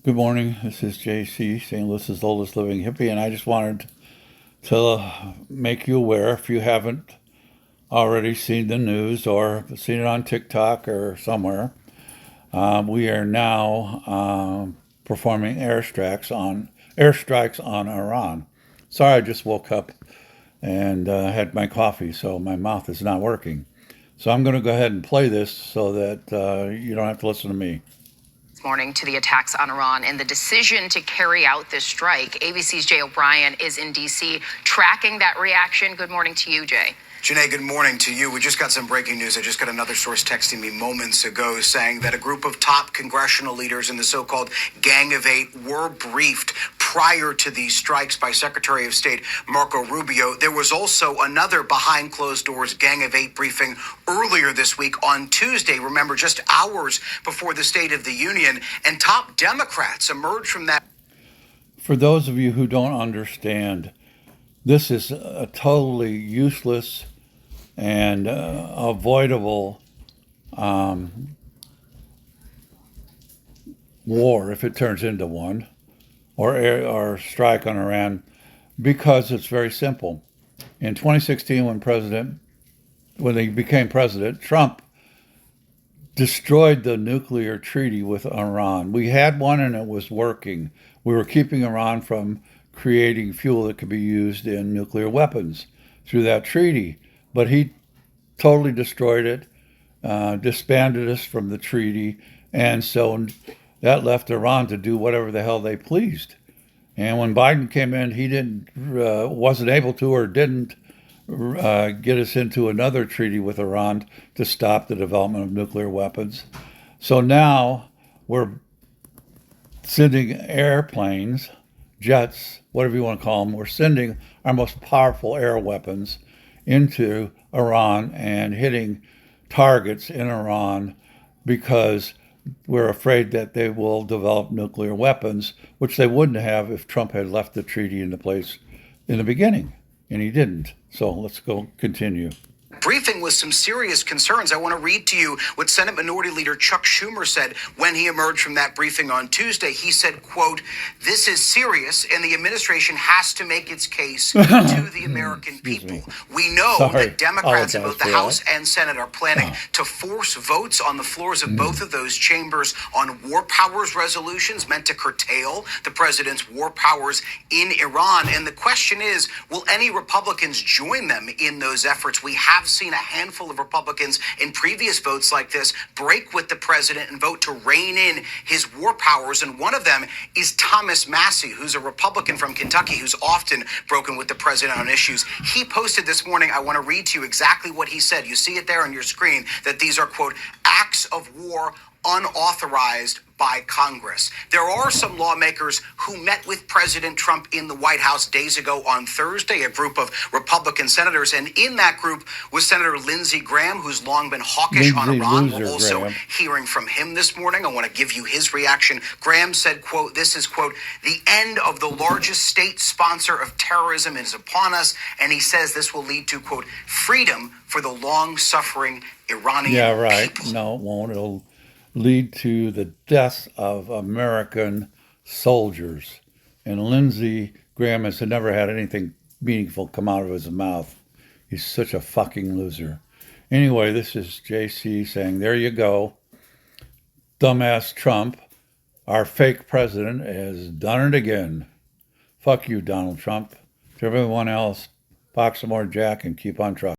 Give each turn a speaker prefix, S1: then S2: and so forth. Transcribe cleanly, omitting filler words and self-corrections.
S1: Good morning. This is JC, St. Louis's oldest living hippie, and I just wanted to make you aware, if you haven't already seen the news or seen it on TikTok or somewhere, we are now performing airstrikes on Iran. Sorry, I just woke up and had my coffee, so my mouth is not working. So I'm going to go ahead and play this so that you don't have to listen to me.
S2: This morning to the attacks on Iran and the decision to carry out this strike. ABC's Jay O'Brien is in D.C. tracking that reaction. Good morning to you, Jay.
S3: Janae, good morning to you. We just got some breaking news. I just got another source texting me moments ago saying that a group of top congressional leaders in the so-called Gang of Eight were briefed prior to these strikes by Secretary of State Marco Rubio. There was also another behind closed doors Gang of Eight briefing earlier this week on Tuesday. Remember, just hours before the State of the Union, and top Democrats emerged from that.
S1: For those of you who don't understand, this is a totally useless and avoidable war, if it turns into one, or strike on Iran, because it's very simple. In 2016, when he became president, Trump destroyed the nuclear treaty with Iran. We had one and it was working. We were keeping Iran from creating fuel that could be used in nuclear weapons through that treaty. But he totally destroyed it, disbanded us from the treaty, and so that left Iran to do whatever the hell they pleased. And when Biden came in, he wasn't able to or didn't get us into another treaty with Iran to stop the development of nuclear weapons. So now we're sending airplanes, jets, whatever you want to call them. We're sending our most powerful air weapons into Iran and hitting targets in Iran because we're afraid that they will develop nuclear weapons, which they wouldn't have if Trump had left the treaty into place in the beginning, and he didn't. So let's go continue.
S3: Briefing with some serious concerns. I want to read to you what Senate Minority Leader Chuck Schumer said when he emerged from that briefing on Tuesday. He said, quote, "This is serious and the administration has to make its case to the American people. We know that Democrats in both the House and Senate are planning to force votes on the floors of both of those chambers on war powers resolutions meant to curtail the president's war powers in Iran. And the question is, will any Republicans join them in those efforts? We have seen a handful of Republicans in previous votes like this break with the president and vote to rein in his war powers. And one of them is Thomas Massie, who's a Republican from Kentucky, who's often broken with the president on issues. He posted this morning, I want to read to you exactly what he said. You see it there on your screen, that these are, quote, acts of war unauthorized by Congress. There are some lawmakers who met with President Trump in the White House days ago on Thursday, a group of Republican senators. And in that group was Senator Lindsey Graham, who's long been hawkish on Iran. We're also hearing from him this morning. I want to give you his reaction. Graham said, quote, "This is, quote, the end of the largest state sponsor of terrorism is upon us." And he says this will lead to, quote, freedom for the long-suffering Iranian people.
S1: No, it won't. It'll lead to the death of American soldiers. And Lindsey Graham has never had anything meaningful come out of his mouth. He's such a fucking loser. Anyway, this is JC saying, there you go. Dumbass Trump, our fake president, has done it again. Fuck you, Donald Trump. To everyone else, box some more Jack and keep on trucking.